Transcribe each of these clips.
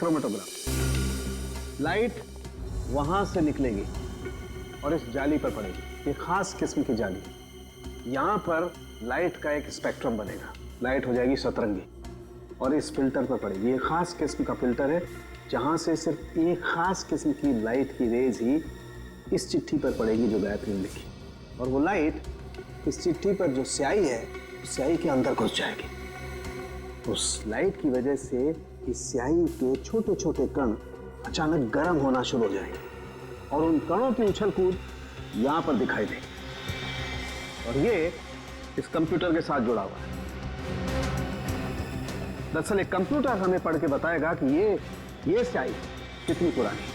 स्पेक्ट्रोमेटोग्राफ। Light वहां से निकलेगी और इस जाली पर पड़ेगी। ये खास किस्म की जाली। यहां पर लाइट का एक स्पेक्ट्रम बनेगा। लाइट हो जाएगी सतरंगी और इस फिल्टर पर पड़ेगी। ये खास किस्म का फिल्टर है जहां से सिर्फ एक खास किस्म की लाइट की रेज ही इस चिट्ठी पर पड़ेगी जो गायत्री ने लिखी। और वो लाइट इस चिट्ठी पर जो स्याही है उस स्याही के अंदर घुस जाएगी। उस लाइट की वजह से इस स्याही के छोटे छोटे कण अचानक गर्म होना शुरू हो जाएंगे और उन कणों की उछल कूद यहां पर दिखाई देगी। और ये इस कंप्यूटर के साथ जुड़ा हुआ है। दरअसल एक कंप्यूटर हमें पढ़ के बताएगा कि ये स्याही कितनी पुरानी है।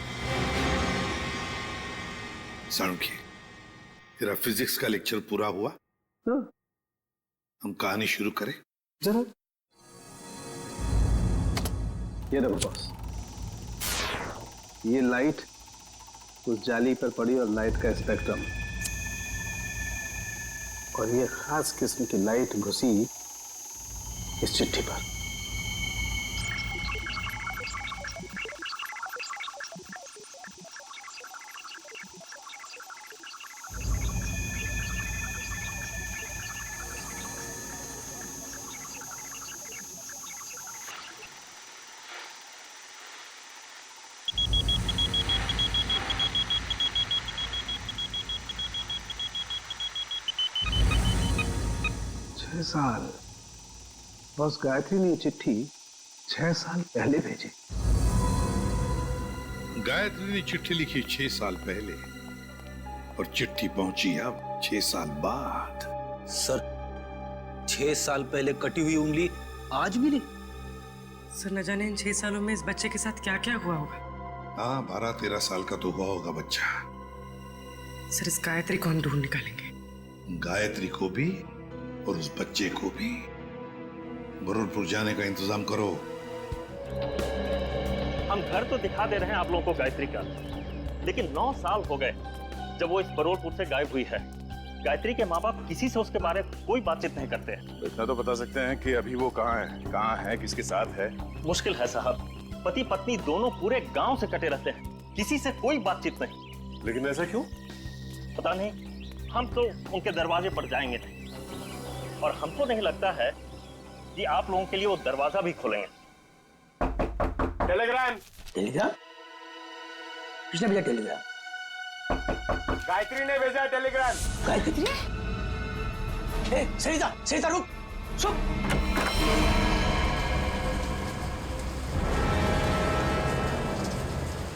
साणुखी, तेरा फिजिक्स का लेक्चर पूरा हुआ? हाँ। हम कहानी शुरू करें? जरूर। ये देखो बॉस, ये लाइट उस जाली पर पड़ी और लाइट का स्पेक्ट्रम, और ये खास किस्म की लाइट घुसी इस चिट्ठी पर। साल बस गायत्री ने चिट्ठी 6 साल पहले भेजी। गायत्री ने चिट्ठी लिखी 6 साल पहले और चिट्ठी पहुंची अब 6 साल बाद। सर, 6 साल पहले कटी हुई उंगली आज मिली। सर, न जाने इन 6 सालों में इस बच्चे के साथ क्या क्या हुआ होगा। हाँ, 12-13 साल का तो हुआ होगा बच्चा। सर, इस गायत्री को हम ढूंढ निकालेंगे। गायत्री को भी और उस बच्चे को भी। बरुणपुर जाने का इंतजाम करो। हम घर तो दिखा दे रहे हैं आप लोगों को गायत्री का, लेकिन 9 साल हो गए जब वो इस बरुणपुर से गायब हुई है। गायत्री के माँ बाप किसी से उसके बारे में कोई बातचीत नहीं करते हैं। इतना तो बता सकते हैं कि अभी वो कहाँ है, किसके साथ है। मुश्किल है साहब, पति पत्नी दोनों पूरे गांव से कटे रहते हैं, किसी से कोई बातचीत नहीं। लेकिन ऐसा क्यों? पता नहीं, हम तो उनके दरवाजे पर जाएंगे नहीं, और हमको नहीं लगता है कि आप लोगों के लिए वो दरवाजा भी खोलेंगे। टेलीग्राम। टेलीग्राम? किसने भेजा टेलीग्राम? गायत्री ने भेजा टेलीग्राम। गायत्री? सरिता रुक, चुप।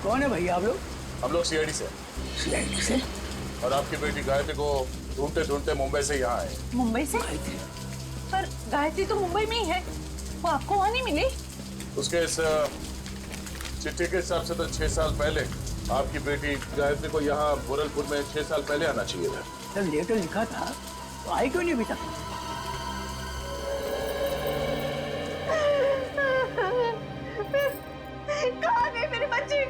कौन है भैया आप लोग? हम लोग सीआईडी से। सीआईडी से? और आपकी बेटी गायत्री को ढूंढते ढूंढते मुंबई से यहाँ आए। मुंबई से? पर गायत्री तो मुंबई में ही है, वो आपको वहाँ नहीं मिली? उसके इस चिट्ठी के हिसाब से तो 6 साल पहले आपकी बेटी गायत्री को यहाँ बुरलपुर में 6 साल पहले आना चाहिए था। जब लेटर लिखा था तो आई क्यों नहीं अभी तक? कहाँ गए मेरे बच्चे?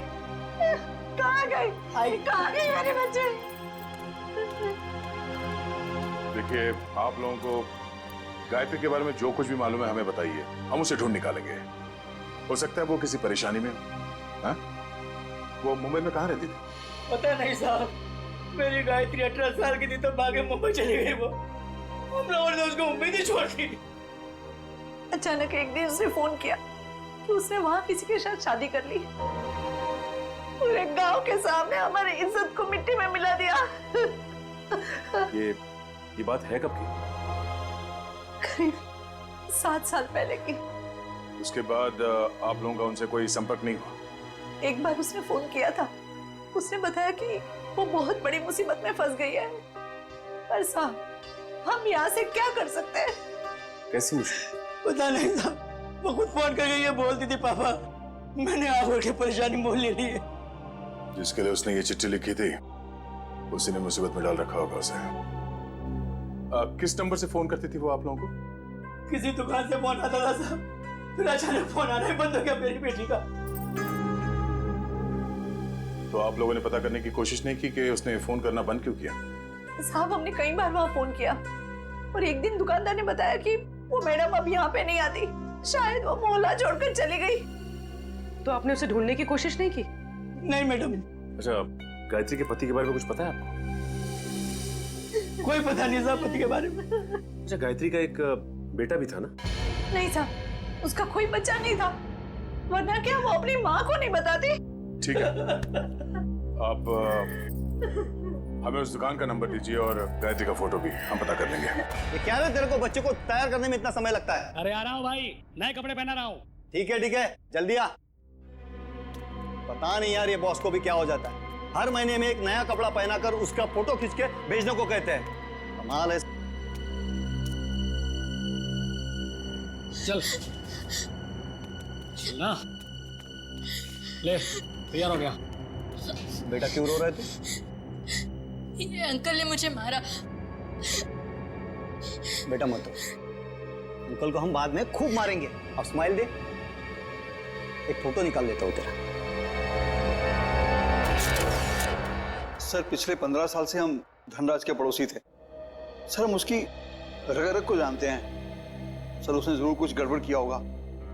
कहाँ गए मेरे बच्चे? देखिए, आप लोगों को गायत्री के बारे में जो कुछ भी मालूम है हमें बताइए, हम उसे ढूंढ निकालेंगे। हो सकता है वो किसी परेशानी में हो। वो मुंबई में कहाँ रहती थी? पता नहीं साहब, मेरी गायत्री 18 साल की थी तो भागे मुंबई चली गई। वो हम लोगों ने उसको मुंबई नहीं छोड़ दी। अचानक एक दिन उसने फोन किया कि उसने वहाँ किसी के साथ शादी कर ली। पूरे गांव के सामने हमारी इज्जत को मिट्टी में मिला दिया। ये बात है कब की? करीब 7 साल पहले की। उसके बाद आप लोगों का उनसे कोई संपर्क नहीं हुआ? एक बार उसने फोन किया था, उसने बताया कि वो बहुत बड़ी मुसीबत में फंस गई है। पर साहब, हम यहाँ से क्या कर सकते हैं? कैसी मुश्किल? पता नहीं साहब, वो खुद फोन कर गई है, बोलती थी पापा मैंने आगे की परेशानी मोल ले ली है। जिसके लिए उसने ये चिट्ठी लिखी थी उसी ने मुसीबत में डाल रखा होगा उसे। किस नंबर से फोन करती थी वो आप लोगों को? किसी दुकान से फोन आता था साहब, फिर अचानक फोन आना ही बंद हो गया मेरी बेटी का। तो आप लोगों ने पता करने की कोशिश नहीं की कि उसने फोन करना बंद क्यों किया? साहब, हमने कई बार वहाँ फोन किया और एक दिन दुकानदार ने बताया कि वो मैडम अब यहाँ पे नहीं आती, शायद वो मोहल्ला छोड़कर चली गई। तो आपने उसे ढूंढने की कोशिश नहीं की? नहीं मैडम, अच्छा, गायत्री के पति के बारे में कुछ पता है आपको? कोई पता नहीं साहब पति के बारे में। अच्छा, गायत्री का एक बेटा भी था ना? नहीं था, उसका कोई बच्चा नहीं था, वरना क्या वो अपनी माँ को नहीं बताती? ठीक है, आप हमें उस दुकान का नंबर दीजिए और गायत्री का फोटो भी हम पता कर लेंगे। ये क्या है तेरे को बच्चे को तैयार करने में इतना समय लगता है? अरे आ रहा हूँ भाई, नए कपड़े पहना रहा हूँ। ठीक है, जल्दी आ। पता नहीं यार ये बॉस को भी क्या हो जाता है, हर महीने में एक नया कपड़ा पहनाकर उसका फोटो खींच के भेजने को कहते हैं। कमाल है। चल ना, ले तैयार हो गया। बेटा क्यों रो रहे थे? ये अंकल ने मुझे मारा। बेटा मत रो, अंकल को हम बाद में खूब मारेंगे। अब स्माइल दे, एक फोटो निकाल लेता हूँ तेरा। सर पिछले 15 साल से हम धनराज के पड़ोसी थे। सर हम उसकी रग रग को जानते हैं। सर उसने जरूर कुछ गड़बड़ किया होगा,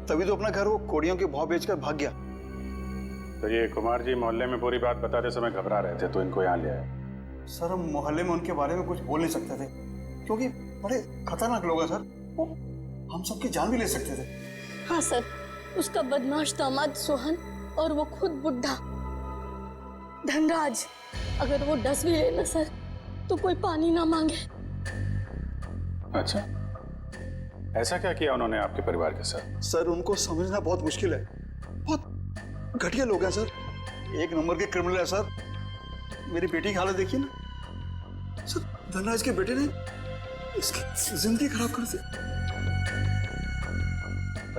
तभी तो अपना घर वो कोड़ियों के भाव बेचकर भाग गया। तो ये कुमार जी मोहल्ले में पूरी बात बताते समय घबरा रहे थे तो इनको यहाँ ले आए। सर हम मोहल्ले में उनके बारे में कुछ बोल नहीं सकते थे क्योंकि बड़े खतरनाक लोग हैं सर, वो हम सबकी जान भी ले सकते थे। हाँ सर, उसका बदमाश दामाद सोहन और वो खुद बुढ़ा धनराज, अगर वो डस भी ले ना सर तो कोई पानी ना मांगे। अच्छा, ऐसा क्या किया उन्होंने आपके परिवार के साथ? सर उनको समझना बहुत मुश्किल है, बहुत घटिया लोग हैं सर, एक नंबर के क्रिमिनल है सर। मेरी बेटी की हालत देखिए ना सर, धनराज के बेटे ने इसकी जिंदगी खराब कर दी।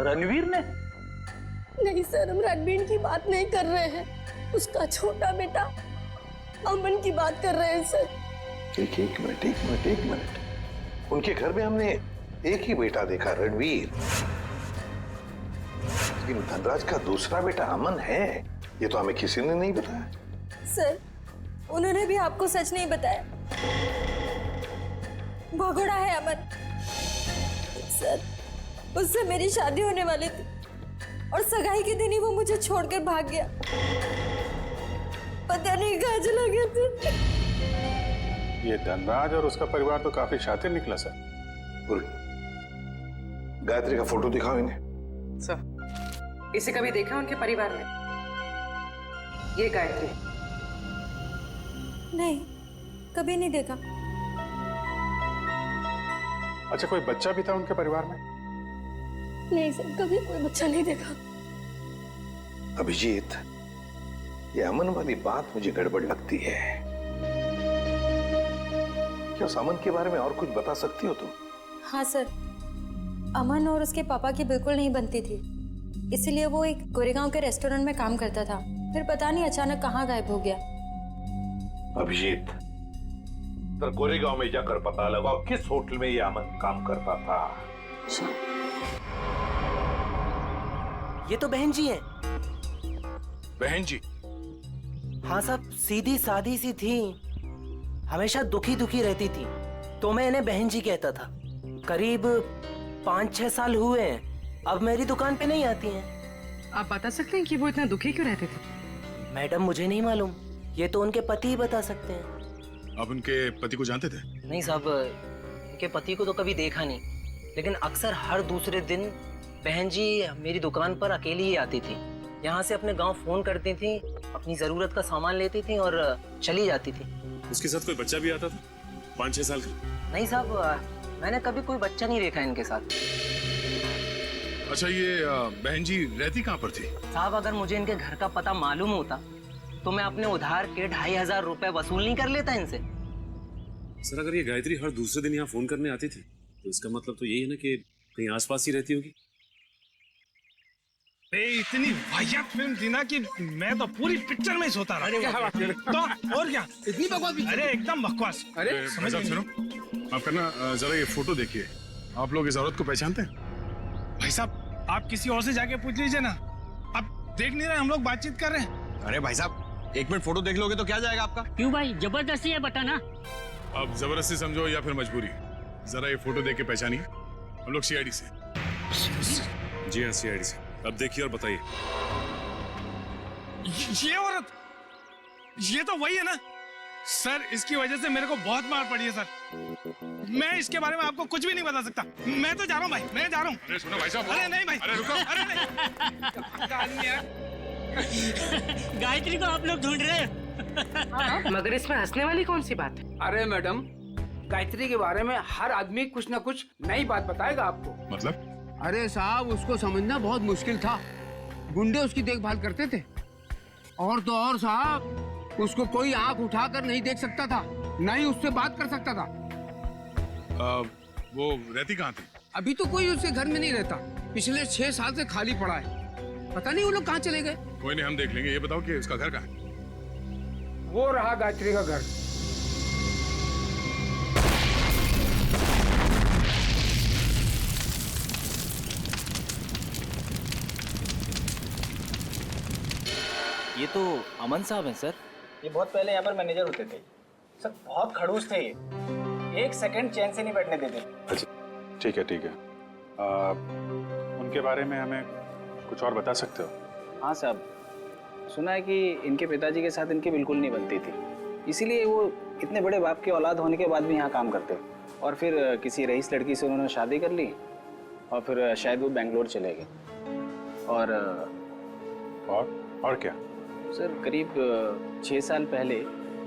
रणवीर ने? नहीं सर, हम रणबीर की बात नहीं कर रहे हैं, उसका छोटा बेटा अमन की बात कर रहे हैं सर। एक मिनट। उनके घर में हमने एक ही बेटा देखा, रणवीर। लेकिन धनराज का दूसरा बेटा अमन है, ये तो हमें किसी ने नहीं बताया। सर उन्होंने भी आपको सच नहीं बताया, भगोड़ा है अमन। सर उससे मेरी शादी होने वाली थी और सगाई के दिन ही वो मुझे छोड़कर भाग गया, पता नहीं कहाँ चला गया था। ये धनराज और उसका परिवार तो काफी शातिर निकला सर। गायत्री का फोटो दिखाओ इन्हें। सर, इसे कभी देखा उनके परिवार में? ये गायत्री? नहीं, कभी नहीं देखा। अच्छा, कोई बच्चा भी था उनके परिवार में? नहीं सर, कभी कोई बच्चा नहीं देखा। अभिजीत, ये अमन वाली बात मुझे गड़बड़ लगती है। क्या उस अमन के बारे में और कुछ बता सकती हो तुम? हाँ सर, अमन और उसके पापा की बिल्कुल नहीं बनती थी, इसीलिए वो एक गोरेगांव के रेस्टोरेंट में काम करता था, फिर पता नहीं अचानक कहाँ गायब हो गया। अभिजीत, तो गोरेगांव में जाकर पता लगाओ किस होटल में ये अमन काम करता था। ये तो बहन जी हैं। बहन जी? हाँ साहब, सीधी सादी सी थी, हमेशा दुखी दुखी रहती थी, तो मैं इन्हें बहन जी कहता था। करीब 5-6 साल हुए हैं, अब मेरी दुकान पे नहीं आती हैं। आप बता सकते हैं कि वो इतना दुखी क्यों रहते थे? मैडम मुझे नहीं मालूम, ये तो उनके पति ही बता सकते हैं। आप उनके पति को जानते थे? नहीं साहब, उनके पति को तो कभी देखा नहीं, लेकिन अक्सर हर दूसरे दिन बहन जी मेरी दुकान पर अकेली ही आती थी। यहाँ से अपने गांव फोन करती थी, अपनी जरूरत का सामान लेती थी और चली जाती थी। उसके साथ कोई बच्चा भी आता था 5-6 साल का? नहीं साहब, मैंने कभी कोई बच्चा नहीं देखा इनके साथ। अच्छा, ये बहन जी रहती कहाँ पर थी? साहब अगर मुझे इनके घर का पता मालूम होता तो मैं अपने उधार के 2500 रुपए वसूल नहीं कर लेता इनसे। सर अगर ये गायत्री हर दूसरे दिन यहाँ फोन करने आती थी तो इसका मतलब तो यही है ना कि कहीं आसपास ही रहती होगी। इतनी वाहियात फिल्म थी ना कि मैं तो पूरी पिक्चर में ही सोता रहा। अरे क्या बात कर रहे? तो और क्या, इतनी बकवास? अरे एकदम बकवास। अरे भाई साहब सुनो, आप करना जरा ये फोटो देखिए, आप लोग इस औरत को पहचानते हैं? भाई साहब आप किसी और से जाके पूछ लीजिए ना, आप देख नहीं रहे हम लोग बातचीत कर रहे हैं। अरे भाई साहब 1 मिनट फोटो देख लोगे तो क्या जाएगा आपका? क्यों भाई, जबरदस्ती है बताना। अब जबरदस्ती समझो या फिर मजबूरी, जरा ये फोटो देख के पहचानिए। हम लोग सीआईडी से। जी हाँ, सीआईडी से। अब देखिए और बताइए। ये औरत, ये तो वही है ना सर, इसकी वजह से मेरे को बहुत मार पड़ी है सर। मैं इसके बारे में आपको कुछ भी नहीं बता सकता। मैं तो जा रहा हूँ भाई, मैं जा रहा हूँ। अरे सुनो भाई साहब, अरे नहीं भाई, अरे रुको, अरे नहीं। गायत्री को आप लोग ढूंढ रहे हैं। मगर इसमें हंसने वाली कौन सी बात है? अरे मैडम, गायत्री के बारे में हर आदमी कुछ ना कुछ नई बात बताएगा आपको। मतलब? अरे साहब, उसको समझना बहुत मुश्किल था। गुंडे उसकी देखभाल करते थे, और तो और साहब, उसको कोई आंख उठाकर नहीं देख सकता था, न ही उससे बात कर सकता था। वो रहती कहाँ थी? अभी तो कोई उसके घर में नहीं रहता, पिछले 6 साल से खाली पड़ा है। पता नहीं वो लोग कहाँ चले गए। कोई नहीं, हम देख लेंगे। ये बताओ कि उसका घर कहाँ है? वो रहा गायत्री का घर। ये तो अमन साहब हैं सर। ये बहुत पहले यहाँ पर मैनेजर होते थे सर, बहुत खड़ूस थे ये, 1 सेकंड चैन से नहीं बैठने देते। अच्छा, ठीक है ठीक है। उनके बारे में हमें कुछ और बता सकते हो? हाँ साहब, सुना है कि इनके पिताजी के साथ इनकी बिल्कुल नहीं बनती थी, इसीलिए वो इतने बड़े बाप की औलाद होने के बाद भी यहाँ काम करते, और फिर किसी रईस लड़की से उन्होंने शादी कर ली, और फिर शायद वो बेंगलोर चले गए। और क्या सर, करीब 6 साल पहले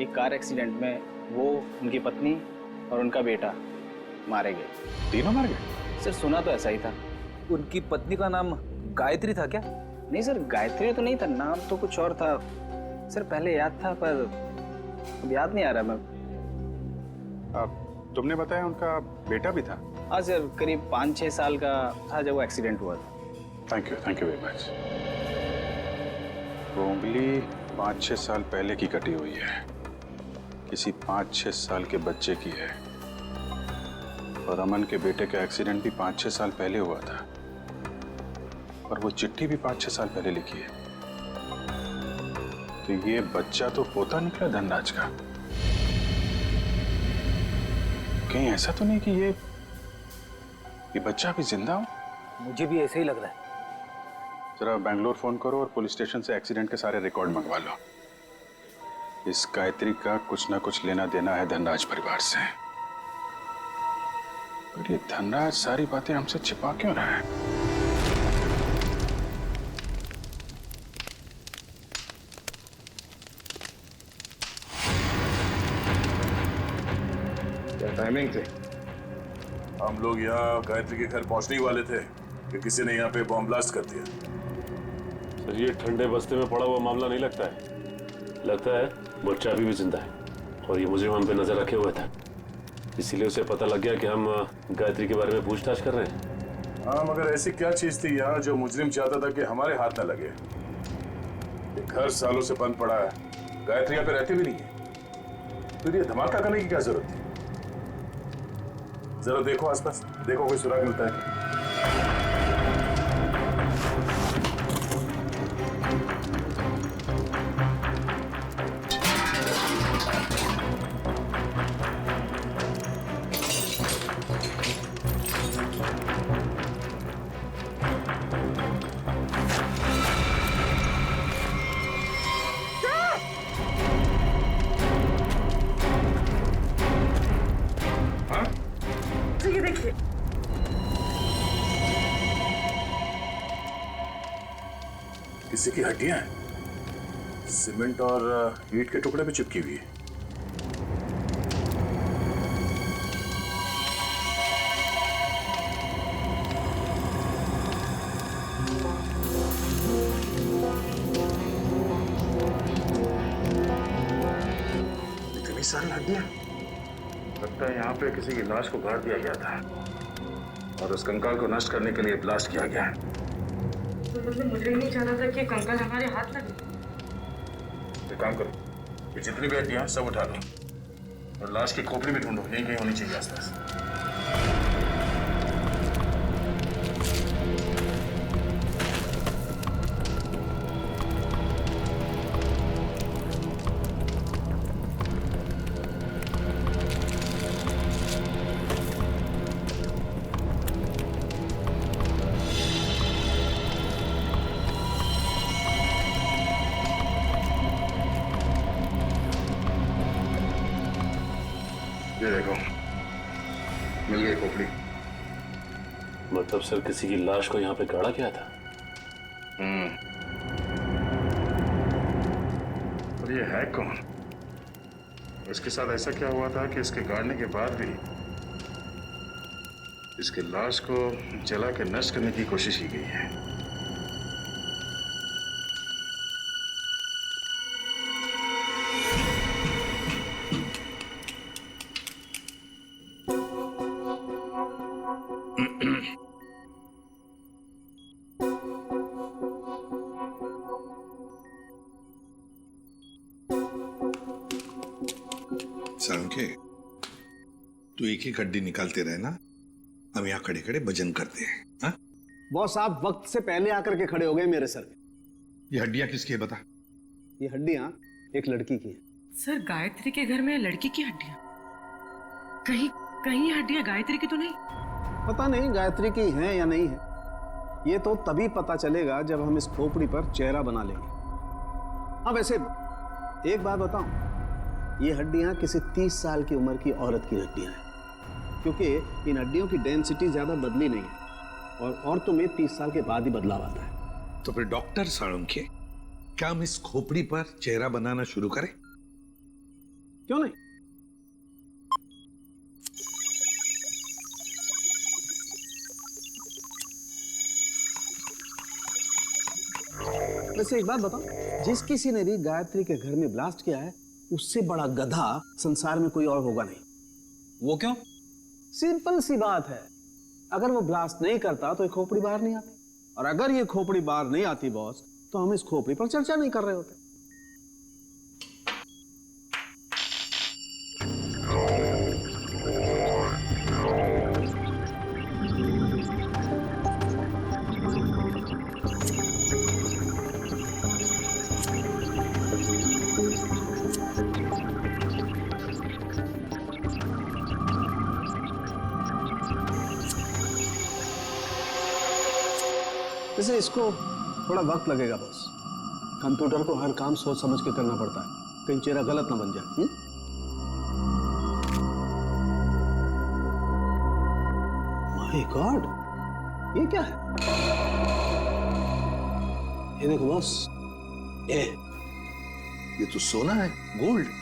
एक कार एक्सीडेंट में वो, उनकी पत्नी और उनका बेटा मारे गए। तीनों मार गए? सर सुना तो ऐसा ही था। उनकी पत्नी का नाम गायत्री था क्या? नहीं सर, गायत्री तो नहीं था, नाम तो कुछ और था सर। पहले याद था पर अब याद नहीं आ रहा। मैं तुमने बताया उनका बेटा भी था? हाँ सर, करीब 5-6 साल का था जब वो एक्सीडेंट हुआ था। Thank you very much. वो उंगली 5-6 साल पहले की कटी हुई है, किसी 5-6 साल के बच्चे की है, और अमन के बेटे का एक्सीडेंट भी 5-6 साल पहले हुआ था, और वो चिट्ठी भी 5-6 साल पहले लिखी है। तो ये बच्चा तो पोता निकला धनराज का। कहीं ऐसा तो नहीं कि ये बच्चा अभी जिंदा हो? मुझे भी ऐसे ही लग रहा है। जरा बेंगलोर फोन करो और पुलिस स्टेशन से एक्सीडेंट के सारे रिकॉर्ड मंगवा लो। इस गायत्री का कुछ ना कुछ लेना देना है धनराज परिवार से। पर ये धनराज सारी बातें हमसे छिपा क्यों रहा है? क्या टाइमिंग थी? हम लोग यहाँ गायत्री के घर पहुंचने ही वाले थे कि किसी ने यहाँ पे बॉम्ब ब्लास्ट कर दिया। सर, ये ठंडे बस्ते में पड़ा हुआ मामला नहीं लगता है। लगता है बच्चा अभी भी जिंदा है, और ये मुजरिम हम पे नजर रखे हुए था, इसीलिए उसे पता लग गया कि हम गायत्री के बारे में पूछताछ कर रहे हैं। हाँ, मगर ऐसी क्या चीज थी यहाँ जो मुजरिम चाहता था कि हमारे हाथ न लगे? ये घर सालों से बंद पड़ा है, गायत्री यहाँ पे रहती भी नहीं है, फिर ये धमाका करने की क्या जरूरत थी? जरा देखो आसपास, देखो कोई सुराग मिलता है। किसी की हड्डियां हैं, सीमेंट और ईंट के टुकड़े पे चिपकी हुई है। इतनी सारी हड्डियां, लगता है यहाँ पे किसी की लाश को गाड़ दिया गया था और उस कंकाल को नष्ट करने के लिए ब्लास्ट किया गया है। तो मतलब मुझे नहीं चाहता था कि कंकाल हमारे हाथ लगे। एक काम करो, ये जितनी भी हड्डियां सब उठा लो और लाश की खोपड़ी भी ढूंढो, यहीं कहीं होनी चाहिए आसपास। ये देखो, मिल गई खोपड़ी। मतलब सर किसी की लाश को यहाँ पे गाड़ा गया था? और ये है कौन? इसके साथ ऐसा क्या हुआ था कि इसके गाड़ने के बाद भी इसके लाश को जला के नष्ट करने की कोशिश की गई है? सालुंखे, तू एक ही हड्डी निकालते रहे ना, हम यहाँ खड़े खड़े भजन करते हैं। हाँ? बॉस, आप वक्त से पहले आकर के खड़े हो गए मेरे सर पे। ये हड्डियां किसकी है बता? ये हड्डियां एक लड़की की है। सर, गायत्री के घर में लड़की की हड्डियां? कहीं कहीं ये हड्डियां गायत्री की तो नहीं? पता नहीं गायत्री की हैं या नहीं है, ये तो तभी पता चलेगा जब हम इस खोपड़ी पर चेहरा बना लेंगे। हाँ, वैसे एक बात बताऊं, ये हड्डियां किसी 30 साल की उम्र की औरत की हड्डियां हैं, क्योंकि इन हड्डियों की डेंसिटी ज्यादा बदली नहीं है और औरतों में 30 साल के बाद ही बदलाव आता है। तो फिर डॉक्टर सालुंखे, क्या हम इस खोपड़ी पर चेहरा बनाना शुरू करें? क्यों नहीं? वैसे एक बात बताओ, जिस किसी ने भी गायत्री के घर में ब्लास्ट किया है, उससे बड़ा गधा संसार में कोई और होगा नहीं। वो क्यों? सिंपल सी बात है, अगर वो ब्लास्ट नहीं करता तो ये खोपड़ी बाहर नहीं आती, और अगर ये खोपड़ी बाहर नहीं आती बॉस, तो हम इस खोपड़ी पर चर्चा नहीं कर रहे होते। वैसे इसको थोड़ा वक्त लगेगा बॉस, कंप्यूटर को हर काम सोच समझ के करना पड़ता है, कहीं चेहरा गलत ना बन जाए। माय गॉड, ये क्या है? ये देखो बॉस, ये तो सोना है, गोल्ड।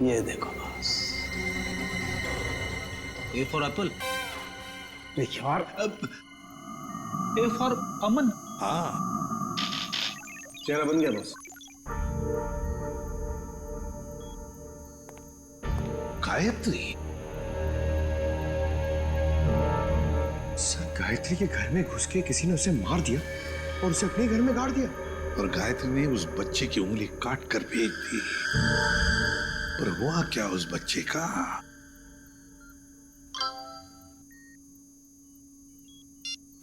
ये देखो बॉस, ए फॉर एप्पल, यार, ए फॉर अमन। हाँ, चेहरा बन गया बॉस। गायत्री? सर, गायत्री के घर में घुस के किसी ने उसे मार दिया और उसे अपने घर में गाड़ दिया, और गायत्री ने उस बच्चे की उंगली काट कर भेज दी। पर हुआ क्या उस बच्चे का?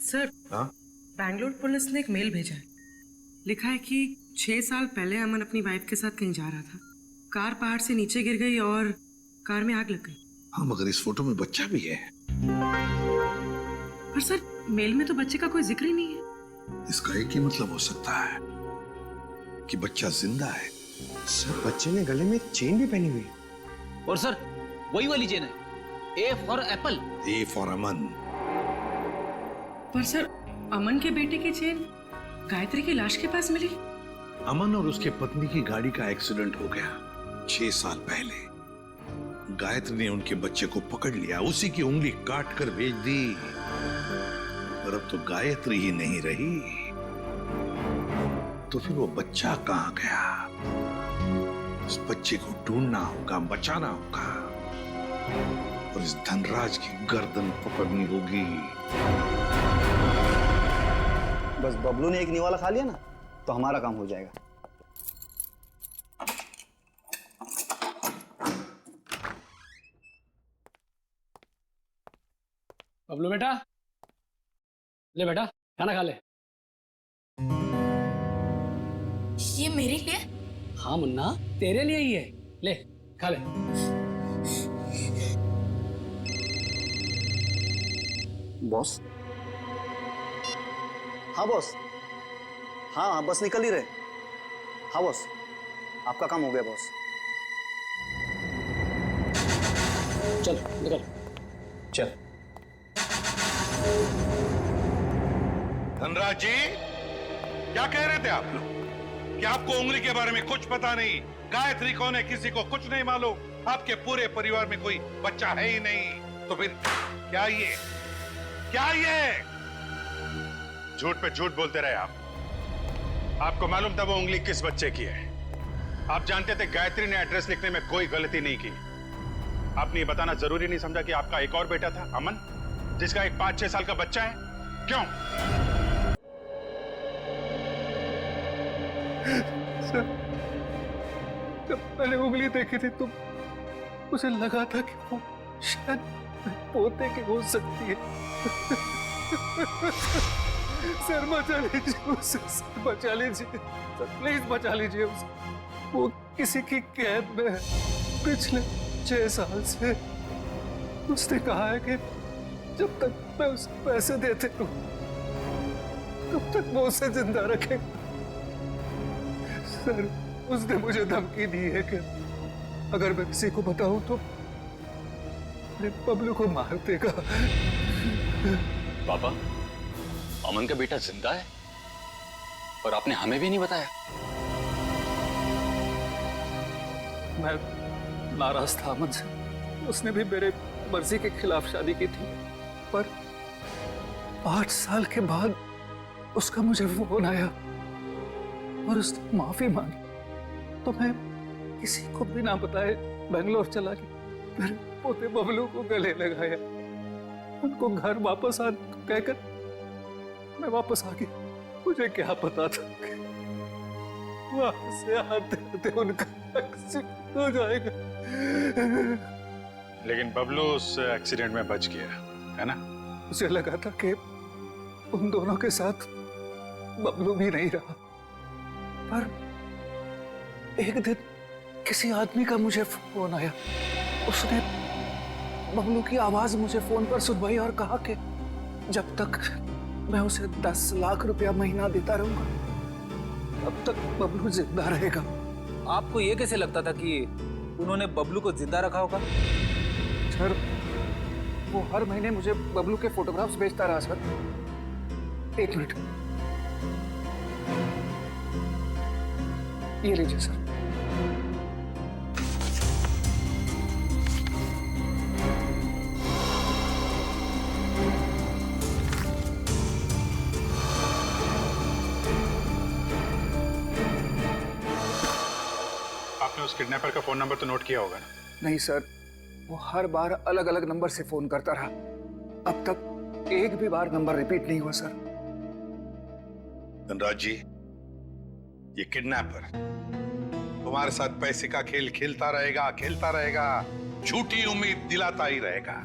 सर, बैंगलोर पुलिस ने एक मेल भेजा है, लिखा है कि 6 साल पहले अमन अपनी वाइफ के साथ कहीं जा रहा था, कार पहाड़ से नीचे गिर गई और कार में आग लग गई। हाँ, मगर इस फोटो में बच्चा भी है। पर सर, मेल में तो बच्चे का कोई जिक्र ही नहीं है। इसका एक ही मतलब हो सकता है कि बच्चा जिंदा है। सर, बच्चे ने गले में चेन भी पहनी हुई। और सर, वही वाली चेन है, A for apple, A for Aman. पर सर, अमन के बेटे की चेन गायत्री की लाश के पास मिली। अमन और उसके पत्नी की गाड़ी का एक्सीडेंट हो गया 6 साल पहले। गायत्री ने उनके बच्चे को पकड़ लिया, उसी की उंगली काट कर भेज दी। और अब तो गायत्री ही नहीं रही, तो फिर वो बच्चा कहां गया? उस बच्चे को ढूंढना होगा, बचाना होगा, और इस धनराज की गर्दन पकड़नी होगी। बस बबलू ने एक निवाला खा लिया ना, तो हमारा काम हो जाएगा। बबलू बेटा, ले बेटा खाना खा ले। ये मेरे लिए? हाँ मुन्ना, तेरे लिए ही है, ले खा ले। बॉस? हाँ बॉस। हाँ हाँ बस निकल ही रहे। हाँ बॉस, आपका काम हो गया बॉस। चल निकल। चल। धनराज जी, क्या कह रहे थे आप लोग? कि आपको उंगली के बारे में कुछ पता नहीं, गायत्री कौन है किसी को कुछ नहीं मालूम, आपके पूरे परिवार में कोई बच्चा है ही नहीं, तो फिर क्या ये झूठ पे झूठ बोलते रहे आप। आपको मालूम था वो उंगली किस बच्चे की है। आप जानते थे गायत्री ने एड्रेस लिखने में कोई गलती नहीं की। आपने ये बताना जरूरी नहीं समझा कि आपका एक और बेटा था, अमन, जिसका एक 5-6 साल का बच्चा है? क्यों? सर, जब मैंने उंगली देखी थी तो मुझे लगा था कि वो शायद पोते की हो सकती है। सर बचा लीजिए उसे, सर बचा लीजिए, सर प्लीज बचा लीजिए उसे। वो किसी की कैद में है पिछले 6 साल से। उसने कहा है कि जब तक मैं उसे पैसे देते रहूं तब तक वो उसे जिंदा रखेगा। सर उसने मुझे धमकी दी है कि अगर मैं किसी को बताऊं तो मेरे बबलू को मार देगा। पापा, अमन का बेटा जिंदा है और आपने हमें भी नहीं बताया। मैं नाराज था अमन से। उसने भी मेरे मर्जी के खिलाफ शादी की थी, पर 8 साल के बाद उसका मुझे फोन आया और उसने माफी मांगी, तो मैं किसी को बिना बताए बेंगलोर चला गया। मेरे पोते बबलू को गले लगाया, उनको घर वापस आने को कहकर मैं वापस आ गया। मुझे क्या पता था कि वहां से आते आते उनका एक्सीडेंट हो जाएगा। लेकिन बबलू उस एक्सीडेंट में बच गया, है ना? मुझे लगा था कि उन दोनों के साथ बबलू भी नहीं रहा, पर एक दिन किसी आदमी का मुझे फोन आया। उसने बबलू की आवाज मुझे फोन पर सुनवाई और कहा कि जब तक मैं उसे 10 लाख रुपया महीना देता रहूंगा तब तक बबलू जिंदा रहेगा। आपको ये कैसे लगता था कि उन्होंने बबलू को जिंदा रखा होगा? सर वो हर महीने मुझे बबलू के फोटोग्राफ्स भेजता रहा सर। 1 मिनट, ये लीजिए सर। आपने उस किडनैपर का फोन नंबर तो नोट किया होगा ना? नहीं सर, वो हर बार अलग अलग नंबर से फोन करता रहा। अब तक एक भी बार नंबर रिपीट नहीं हुआ सर। धनराज जी, ये किडनैपर तुम्हारे साथ पैसे का खेल खेलता रहेगा, झूठी उम्मीद दिलाता ही रहेगा।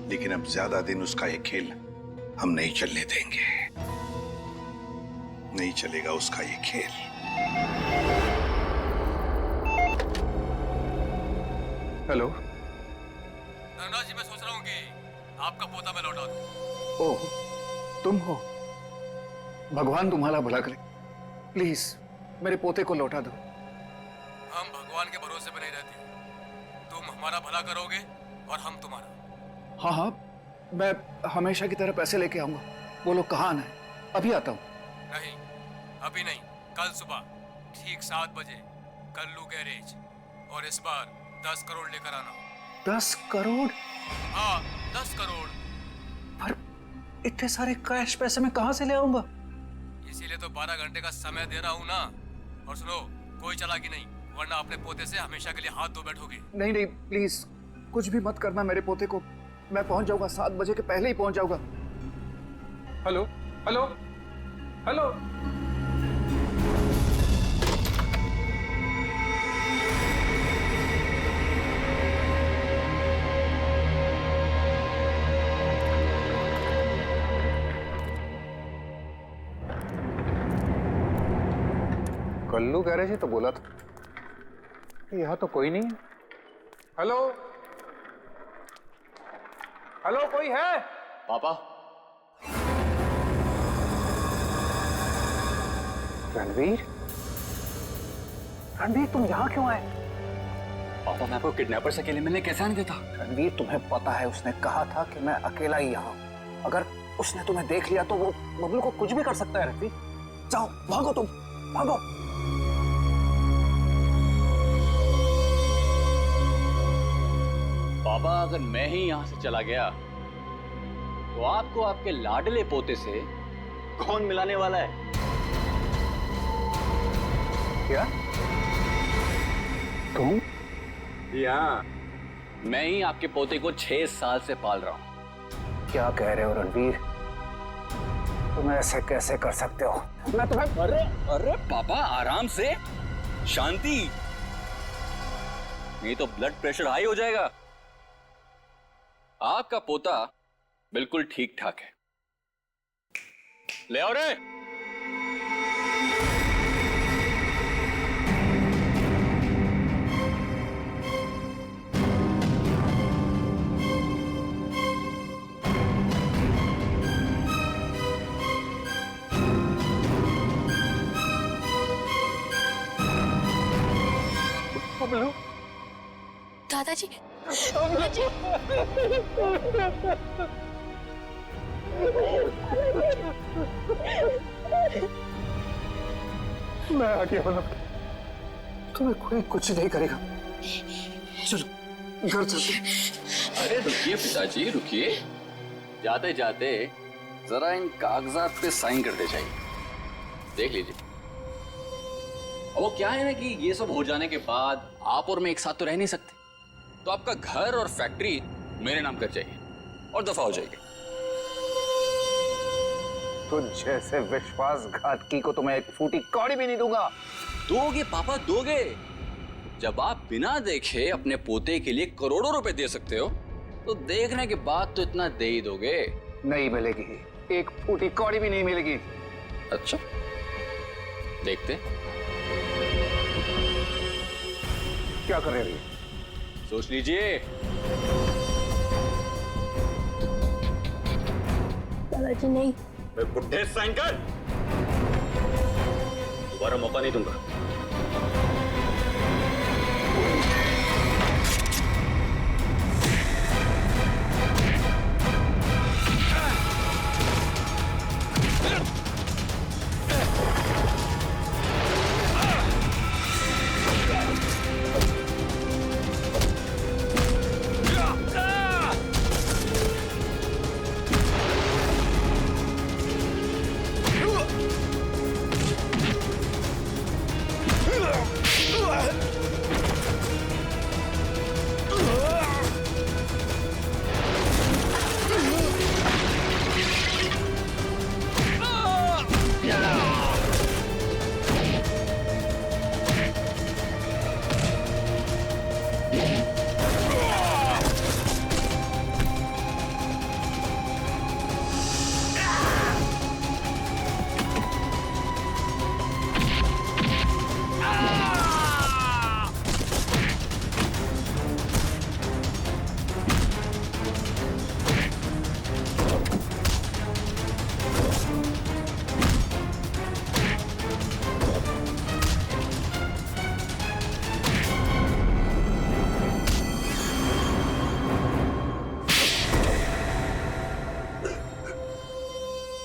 लेकिन अब ज्यादा दिन उसका ये खेल हम नहीं चलने देंगे। नहीं चलेगा उसका ये खेल। हेलो धनराज जी, मैं सोच रहा हूँ कि आपका पोता मैं लौटा दूं। ओह, तुम हो? भगवान तुम्हारा भला करे। प्लीज मेरे पोते को लौटा दो। हम भगवान के भरोसे पे नहीं रहते। तुम हमारा भला करोगे और हम तुम्हारा। हाँ हाँ, मैं हमेशा की तरह पैसे लेके आऊंगा। बोलो कहाँ आना है? अभी आता हूँ। नहीं, अभी नहीं, कल सुबह ठीक 7 बजे कल्लू गैरेज, और इस बार 10 करोड़ लेकर आना। 10 करोड़? हाँ, 10 करोड़। पर इतने सारे कैश पैसे मैं कहाँ से ले आऊंगा? इसीलिए तो 12 घंटे का समय दे रहा हूँ ना। और सुनो, कोई चालाकी नहीं, वरना अपने पोते से हमेशा के लिए हाथ धो बैठोगे। नहीं नहीं, प्लीज कुछ भी मत करना मेरे पोते को। मैं पहुंच जाऊंगा, 7 बजे के पहले ही पहुंच जाऊंगा। Hello hello hello. Kallu garage ही तो बोला था। यहाँ तो कोई नहीं है। हेलो हेलो, कोई है? पापा। रणवीर, रणवीर तुम यहाँ क्यों आए? पापा मैं आपको किडनैपर से अकेले मिलने कैसे आने देता? रणवीर तुम्हें पता है उसने कहा था कि मैं अकेला ही यहाँ। अगर उसने तुम्हें देख लिया तो वो बबलू को कुछ भी कर सकता है। रणवीर जाओ, भागो तुम, भागो। पापा अगर मैं ही यहाँ से चला गया तो आपको आपके लाडले पोते से कौन मिलाने वाला है? क्या तुम? जी हाँ, मैं ही आपके पोते को 6 साल से पाल रहा हूँ। क्या कह रहे हो रणवीर? तुम ऐसे कैसे कर सकते हो? मैं तुम्हें... अरे अरे पापा आराम से, शांति, नहीं तो ब्लड प्रेशर हाई हो जाएगा। आपका पोता बिल्कुल ठीक ठाक है। ले आओ रे। दादाजी, मैं आ गया हूं, तुम्हें कोई कुछ नहीं करेगा। चलो घर चलते। अरे रुकिए पिताजी, रुकिए। जाते जाते जरा इन कागजात पे साइन करते जाइए, देख लीजिए। अब वो क्या है ना कि ये सब हो जाने के बाद आप और मैं एक साथ तो रह नहीं सकते, तो आपका घर और फैक्ट्री मेरे नाम कर जाइए और दफा हो जाएगी। तुझ जैसे विश्वासघातकी को तो मैं एक फूटी कौड़ी भी नहीं दूंगा। दोगे पापा, दोगे। जब आप बिना देखे अपने पोते के लिए करोड़ों रुपए दे सकते हो, तो देखने के बाद तो इतना दे ही दोगे। नहीं मिलेगी, एक फूटी कौड़ी भी नहीं मिलेगी। अच्छा, देखते क्या कर रहे हैं? सोच लीजिए। दादाजी नहीं। बुढ़े साइन कर, दोबारा मौका नहीं दूंगा।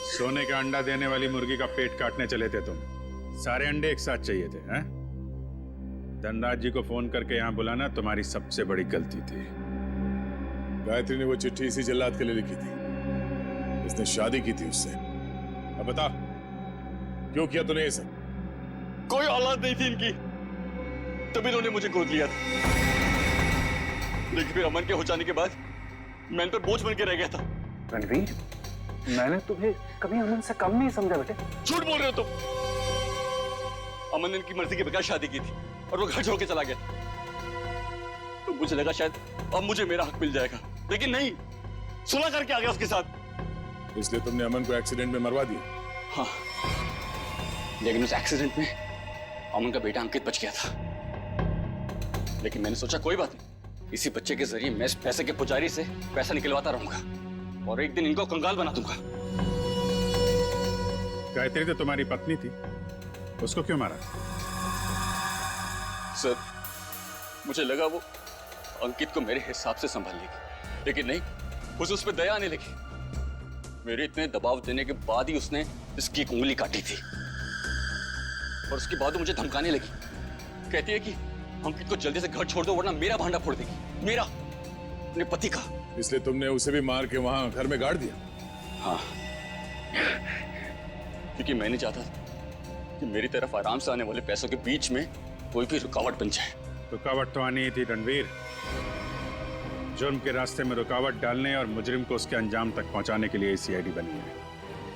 सोने का अंडा देने वाली मुर्गी का पेट काटने चले थे तुम। सारे अंडे एक साथ चाहिए थे, हैं? धनराज जी को फोन करके यहाँ बुलाना तुम्हारी सबसे बड़ी गलती थी। गायत्री ने वो चिट्ठी इसी जल्लाद के लिए लिखी थी, इसने शादी की थी उससे। अब बता क्यों किया तूने ये सब? कोई औलाद नहीं थी इनकी, तभी इन्होंने मुझे गोद लिया था। लेकिन फिर अमन के हो जाने के बाद मैं इन पर बोझ बन के रह गया था। रणवीर, मैंने तुम्हें कभी अमन से कम नहीं समझा बेटे। झूठ बोल रहे हो तुम। अमन ने इनकी मर्जी के बगैर शादी की थी और वो घर छोड़ के चला गया। तो मुझे लगा शायद अब मुझे मेरा हक मिल जाएगा, लेकिन नहीं, सुलह करके आ गया उसके साथ। इसलिए तुमने अमन को एक्सीडेंट में मरवा दिया? हाँ, लेकिन उस एक्सीडेंट में अमन का बेटा अंकित बच गया था, लेकिन मैंने सोचा कोई बात नहीं, इसी बच्चे के जरिए मैं इस पैसे के पुजारी से पैसा निकलवाता रहूंगा और एक दिन इनको कंगाल बना दूंगा। गायत्री तो तुम्हारी पत्नी थी, उसको क्यों मारा? सर, मुझे लगा वो अंकित को मेरे हिसाब से संभाल लेगी, लेकिन नहीं, उसे उस पर दया आने लगी। मेरे इतने दबाव देने के बाद ही उसने इसकी एक उंगली काटी थी और उसके बाद वो मुझे धमकाने लगी, कहती है कि अंकित को जल्दी से घर छोड़ दो वरना मेरा भांडा फोड़ देगी, मेरा, अपने पति का। इसलिए तुमने उसे भी मार के वहां घर में गाड़ दिया? हाँ, क्योंकि मैं नहीं चाहता कि मेरी तरफ आराम से आने वाले पैसों के बीच में कोई भी रुकावट बन जाए। रुकावट तो आनी ही थी रणवीर। जुर्म के रास्ते में रुकावट डालने और मुजरिम को उसके अंजाम तक पहुंचाने के लिए सीआईडी बनी है।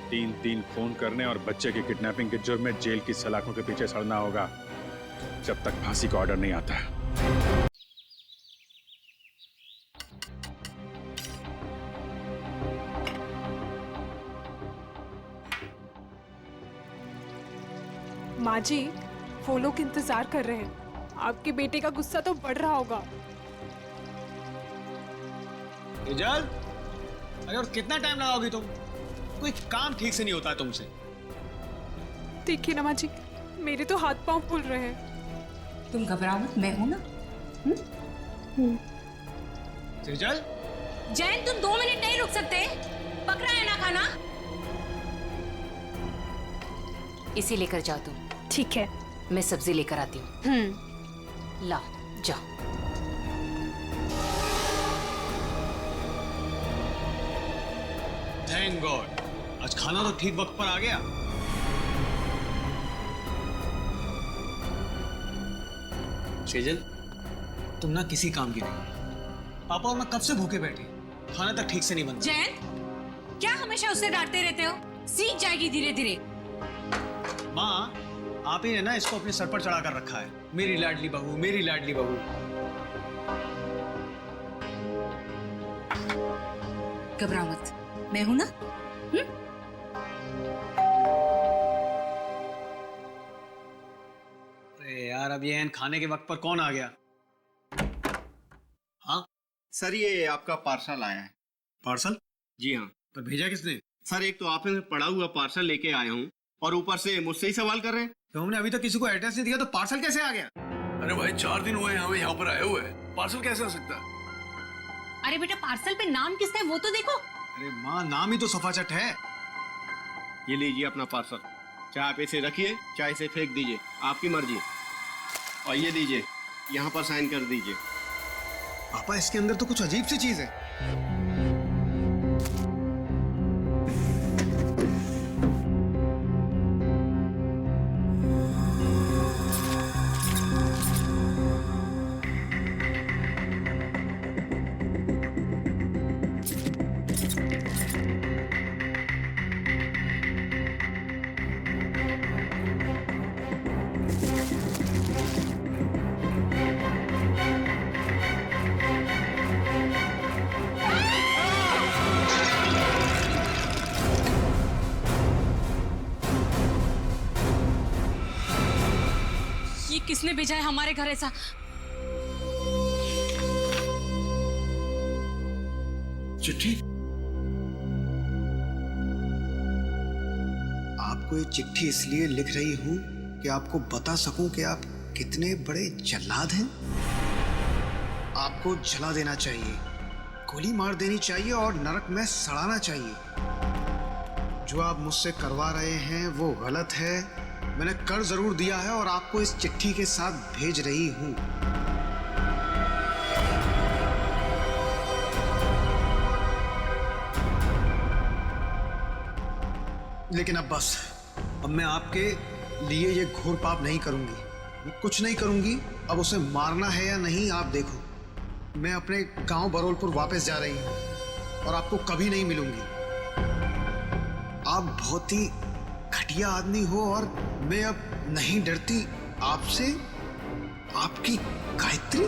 3-3 खून करने और बच्चे की किडनैपिंग के जुर्म में जेल की सलाखों के पीछे सड़ना होगा जब तक फांसी का ऑर्डर नहीं आता। माँ जी, वो लोग इंतजार कर रहे हैं। आपके बेटे का गुस्सा तो बढ़ रहा होगा। इजल, अरे और कितना टाइम लगाओगी तुम? कोई काम ठीक से नहीं होता है तुमसे। देखिए ना माँ जी, मेरे तो हाथ पांव फूल रहे हैं। तुम घबराओ मत, मैं हूं ना। सेजल, जैन, तुम 2 मिनट नहीं रुक सकते? पकड़ा है ना खाना? इसे लेकर जाओ तुम। ठीक है, मैं सब्जी लेकर आती हूँ। ला, जाओ। थैंक गॉड, आज खाना तो ठीक वक्त पर आ गया। सेजल, तुम ना किसी काम की नहीं। पापा और मैं कब से भूखे बैठे, खाना तक ठीक से नहीं बनता। जैन, क्या हमेशा उसे डांटते रहते हो? सीख जाएगी धीरे धीरे। माँ, आप ही ने ना इसको अपने सर पर चढ़ा कर रखा है, मेरी लाडली बहू, मेरी लाडली बहू। घबराओ मत, मैं हूं ना। अरे यार, अब ये खाने के वक्त पर कौन आ गया? हाँ सर, ये आपका पार्सल आया है। पार्सल? जी हाँ। पर भेजा किसने? सर, एक तो आपने पड़ा हुआ पार्सल लेके आया हूँ और ऊपर से मुझसे ही सवाल कर रहे हैं। तो हमने अभी तक किसी को एड्रेस नहीं दिया, तो पार्सल कैसे आ गया? अरे भाई, 4 दिन हुए हमें यहाँ पर आए हुए, पार्सल कैसे आ सकता है? अरे बेटा, पार्सल पे नाम किसका है वो तो देखो। अरे माँ, नाम ही तो सफाचट है। ये लीजिए अपना पार्सल, चाहे आप इसे रखिए चाहे इसे फेंक दीजिए, आपकी मर्जी। और ये लीजिए, यहाँ पर साइन कर दीजिए। पापा, इसके अंदर तो कुछ अजीब सी चीज है। किसने भेजा है हमारे घर ऐसा? चिट्ठी? आपको ये चिट्ठी इसलिए लिख रही हूं कि आपको बता सकूं कि आप कितने बड़े जल्लाद हैं। आपको जला देना चाहिए, गोली मार देनी चाहिए और नरक में सड़ाना चाहिए। जो आप मुझसे करवा रहे हैं वो गलत है। मैंने कर जरूर दिया है और आपको इस चिट्ठी के साथ भेज रही हूं। लेकिन अब बस, अब मैं आपके लिए ये घोर पाप नहीं करूंगी। मैं कुछ नहीं करूंगी। अब उसे मारना है या नहीं आप देखो। मैं अपने गांव बरोलपुर वापस जा रही हूं और आपको कभी नहीं मिलूंगी। आप बहुत ही घटिया आदमी हो और मैं अब नहीं डरती आपसे, आपकी गायत्री।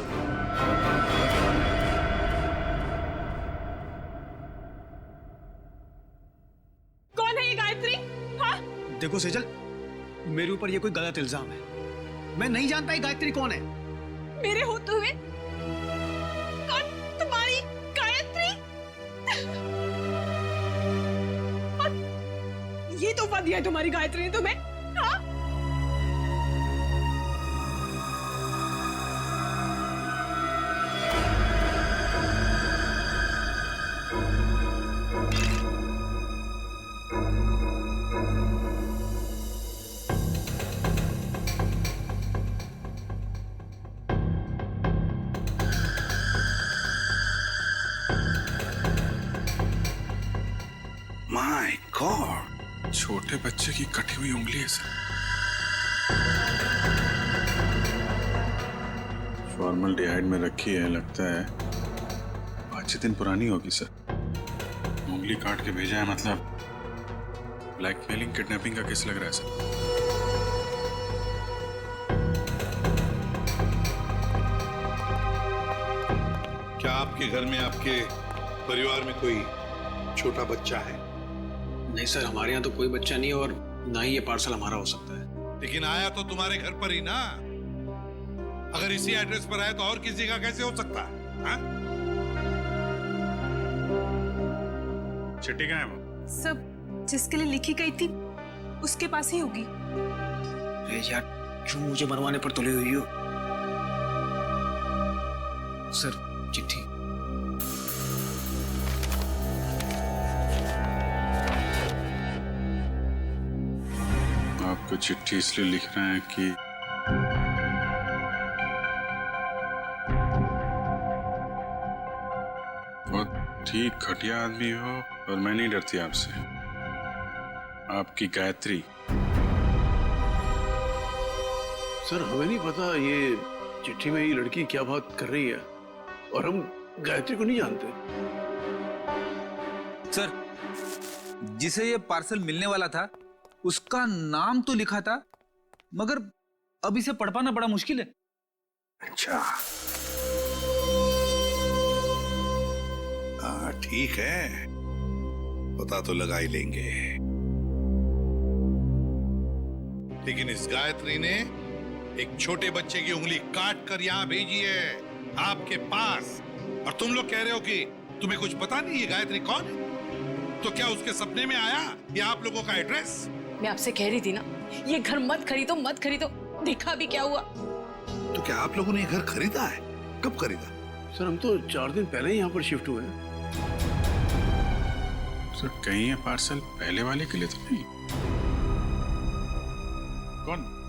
कौन है ये गायत्री? हाँ? देखो सेजल, मेरे ऊपर ये कोई गलत इल्जाम है। मैं नहीं जानता ये गायत्री कौन है। मेरे होते हुए कौन तुम्हारी गायत्री? ये तोहफा दिया है तुम्हारी गायत्री ने तुम्हें? हाँ? माय गॉड, छोटे बच्चे की कटी हुई उंगली है सर। फॉर्मल्डिहाइड में रखी है, लगता है 5-6 दिन पुरानी होगी सर। उंगली काट के भेजा है, मतलब ब्लैकमेलिंग किडनैपिंग का केस लग रहा है सर। क्या आपके घर में, आपके परिवार में कोई छोटा बच्चा है? नहीं सर, हमारे यहाँ तो कोई बच्चा नहीं और ना ही ये पार्सल हमारा हो सकता है। लेकिन आया तो तुम्हारे घर पर ही ना। अगर इसी एड्रेस पर आया तो और किसी का कैसे हो सकता है? हाँ? चिट्ठी कहाँ है वो? सब जिसके लिए लिखी गई थी उसके पास ही होगी। अरे यार, क्यों मुझे मरवाने पर तुले हुई हो? सर, चिट्ठी। आपको चिट्ठी इसलिए लिख रहे हैं कि बहुत ठीक घटिया आदमी हो, और मैं नहीं डरती आपसे। आपकी गायत्री। सर, हमें नहीं पता ये चिट्ठी में ये लड़की क्या बात कर रही है, और हम गायत्री को नहीं जानते। सर, जिसे ये पार्सल मिलने वाला था उसका नाम तो लिखा था, मगर अब इसे पढ़ पाना बड़ा मुश्किल है। अच्छा, हाँ ठीक है, पता तो लगा ही लेंगे। लेकिन इस गायत्री ने एक छोटे बच्चे की उंगली काट कर यहां भेजी है आपके पास, और तुम लोग कह रहे हो कि तुम्हें कुछ पता नहीं ये गायत्री कौन है? तो क्या उसके सपने में आया ये आप लोगों का एड्रेस? मैं आपसे कह रही थी ना, ये घर मत खरीदो मत खरीदो, देखा भी क्या हुआ। तो क्या आप लोगों ने ये घर खरीदा है? कब खरीदा? सर, हम तो 4 दिन पहले ही यहाँ पर शिफ्ट हुए हैं। सर, कहीं ये पार्सल पहले वाले के लिए तो नहीं?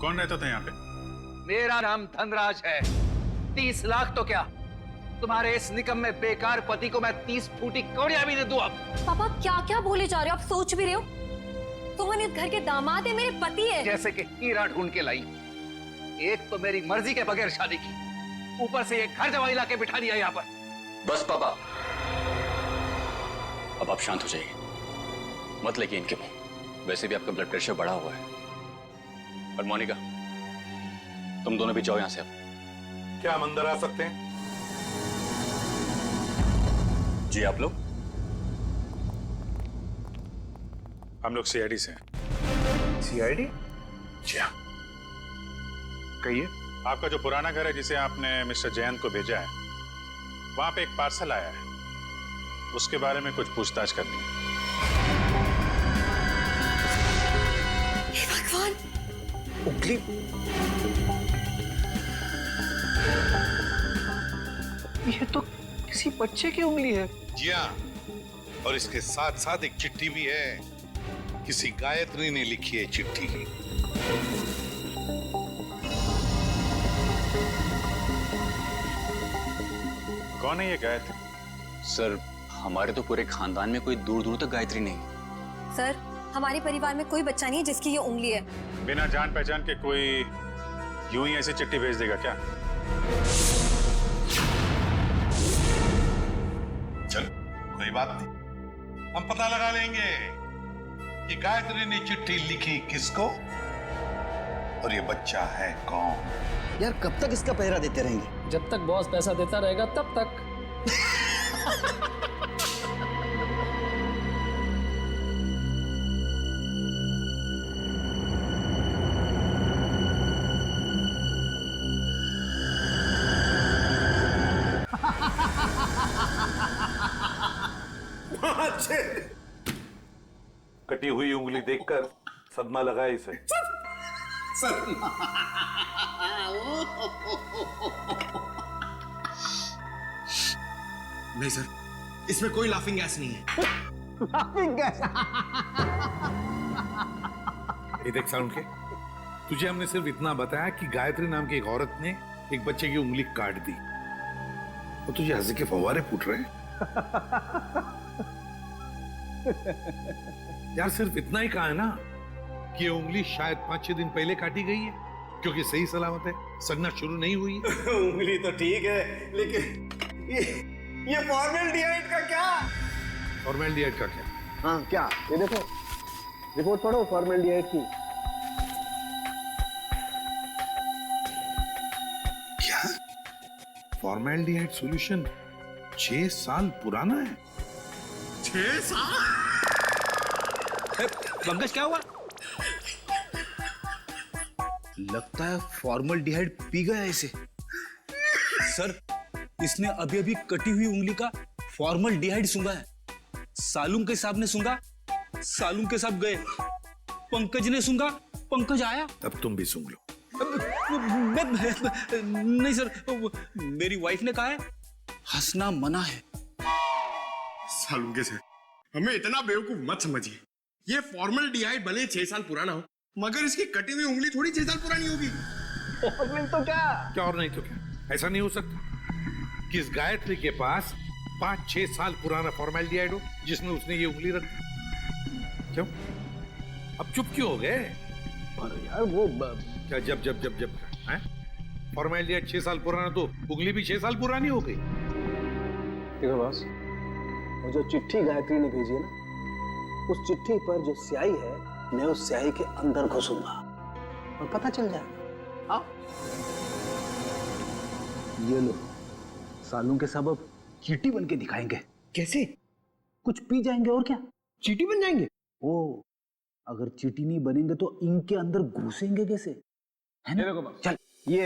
कौन रहता था यहाँ पे? मेरा नाम धनराज है। 30 लाख तो क्या, तुम्हारे इस निकम में बेकार पति को मैं 30 फूटी कौड़ियां भी दे दूं। अब पापा क्या क्या बोले जा रहे हो? आप सोच भी रहे हो? तुम इस घर के दामाद है, मेरे पति है। जैसे कि हीरा ढूंढ के लाई। एक तो मेरी मर्जी के बगैर शादी की, ऊपर से ये घर जवाई लाके बिठा दिया यहाँ पर। बस पापा, अब आप शांत हो जाइए, मत लेके इनके मुंह। वैसे भी आपका ब्लड प्रेशर बढ़ा हुआ है। और मोनिका, तुम दोनों भी जाओ यहां से। अब क्या हम अंदर आ सकते हैं? जी, आप लोग? हम लोग सीआईडी से हैं। सीआईडी? जी हाँ। कहिए। आपका जो पुराना घर है जिसे आपने मिस्टर जयंत को भेजा है, वहां पे एक पार्सल आया है, उसके बारे में कुछ पूछताछ करनी है। हे भगवान, उंगली ये तो किसी बच्चे की उंगली है। जी हाँ, और इसके साथ साथ एक चिट्ठी भी है। किसी गायत्री ने लिखी है चिट्ठी। कौन है ये गायत्री? सर, हमारे तो पूरे खानदान में कोई दूर दूर तक गायत्री नहीं। सर, हमारे परिवार में कोई बच्चा नहीं है जिसकी ये उंगली है। बिना जान पहचान के कोई यूं ही ऐसी चिट्ठी भेज देगा क्या? चल, कोई बात नहीं, हम पता लगा लेंगे कि गायत्री ने चिट्ठी लिखी किसको और ये बच्चा है कौन। यार, कब तक इसका पहरा देते रहेंगे? जब तक बॉस पैसा देता रहेगा तब तक। से। कटी हुई उंगली देखकर सदमा लगा है इसे। सदमा। नहीं सर, इसमें कोई लाफिंग गैस नहीं है। Laughing gas? ये देख साउंड के, तुझे हमने सिर्फ इतना बताया कि गायत्री नाम की एक औरत ने एक बच्चे की उंगली काट दी, और तुझे हंसी के फव्वारे फूट रहे हैं। यार सिर्फ इतना ही कहा है ना कि ये उंगली शायद 5-6 दिन पहले काटी गई है, क्योंकि सही सलामत है, सगना शुरू नहीं हुई है। उंगली तो ठीक है, लेकिन ये फॉर्मेल्डिहाइड का क्या? फॉर्मेल्डिहाइड का क्या? हाँ क्या? ये देखो, रिपोर्ट पढ़ो फॉर्मेल्डिहाइड की। क्या? फॉर्मेल्डिहाइड सॉल्यूशन 6 साल पुराना है? 6 साल? पंकज क्या हुआ? लगता है फॉर्मल्डिहाइड पी गया इसे। सर, इसने अभी अभी कटी हुई उंगली का फॉर्मल्डिहाइड सूंघा है। सालूम के साहब ने सूंघा, सालूम के साहब गए, पंकज ने सूंघा, पंकज आया। अब तुम भी सूंघ लो। नहीं सर, मेरी वाइफ ने कहा है हंसना मना है। सालुंगे सर, हमें इतना बेवकूफ मत समझिए। ये फॉर्मल्डिहाइड भले 6 साल पुराना हो, मगर इसकी कटी हुई उंगली थोड़ी 6 साल पुरानी होगी। फॉर्मेल तो क्या और नहीं तो क्या? ऐसा नहीं हो सकता कि इस गायत्री के पास 5-6 साल पुराना फॉर्मेल्डिहाइड हो जिसमें उसने ये उंगली रख दी। क्यों? अब चुप क्यों हो गए? अरे यार वो क्या जब हैं? फॉर्मेल्डिहाइड 6 साल पुराना तो उंगली भी 6 साल पुरानी हो गई। देखो बॉस, वो जो चिट्ठी गायत्री ने भेजी है ना, उस चिट्ठी पर जो स्याही है, मैं उस स्याही के अंदर घुसूंगा और पता चल जाएगा। हाँ, ये लो, सालू के सब अब चींटी बन के दिखाएंगे। कैसे? कुछ पी जाएंगे और क्या, चींटी बन जाएंगे? ओ, अगर चींटी नहीं बनेंगे तो इनके अंदर घुसेंगे कैसे? है ना? चल, ये है